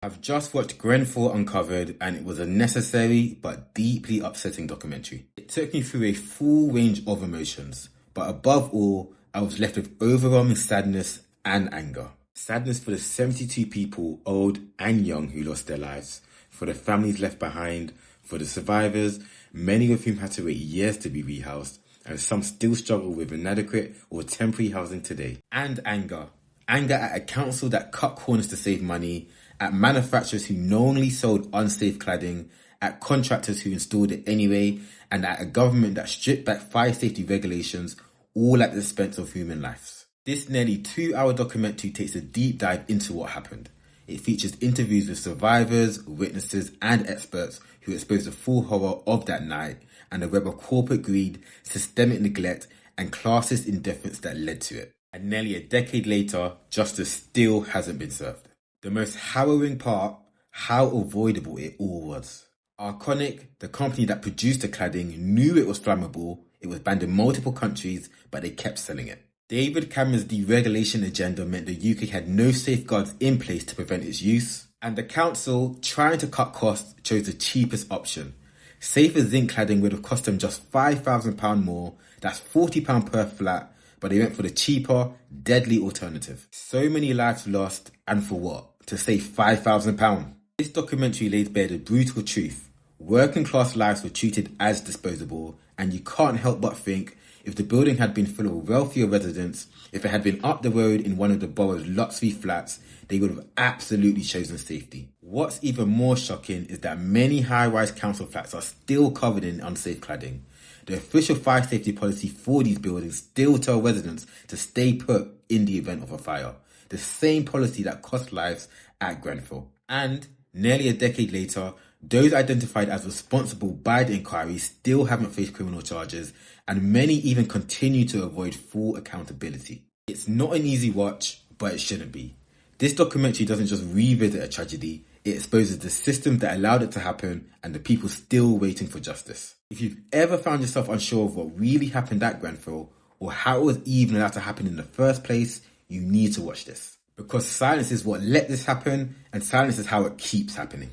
I've just watched Grenfell Uncovered and it was a necessary but deeply upsetting documentary. It took me through a full range of emotions, but above all, I was left with overwhelming sadness and anger. Sadness for the 72 people, old and young, who lost their lives, for the families left behind, for the survivors, many of whom had to wait years to be rehoused, and some still struggle with inadequate or temporary housing today. And anger. Anger at a council that cut corners to save money, at manufacturers who knowingly sold unsafe cladding, at contractors who installed it anyway, and at a government that stripped back fire safety regulations, all at the expense of human lives. This nearly 2-hour documentary takes a deep dive into what happened. It features interviews with survivors, witnesses, and experts who expose the full horror of that night and the web of corporate greed, systemic neglect, and classist indifference that led to it. And nearly a decade later, justice still hasn't been served. The most harrowing part, how avoidable it all was. Arconic, the company that produced the cladding, knew it was flammable, it was banned in multiple countries, but they kept selling it. David Cameron's deregulation agenda meant the UK had no safeguards in place to prevent its use, and the council, trying to cut costs, chose the cheapest option. Safer zinc cladding would have cost them just £5,000 more, that's £40 per flat, but they went for the cheaper, deadly alternative. So many lives lost, and for what? To save £5,000. This documentary lays bare the brutal truth. Working class lives were treated as disposable, and you can't help but think, if the building had been full of wealthier residents, if it had been up the road in one of the borough's luxury flats, they would have absolutely chosen safety. What's even more shocking is that many high-rise council flats are still covered in unsafe cladding. The official fire safety policy for these buildings still tell residents to stay put in the event of a fire. The same policy that cost lives at Grenfell. And nearly a decade later, those identified as responsible by the inquiry still haven't faced criminal charges, and many even continue to avoid full accountability. It's not an easy watch, but it shouldn't be. This documentary doesn't just revisit a tragedy, it exposes the system that allowed it to happen and the people still waiting for justice. If you've ever found yourself unsure of what really happened at Grenfell, or how it was even allowed to happen in the first place, you need to watch this. Because silence is what let this happen, and silence is how it keeps happening.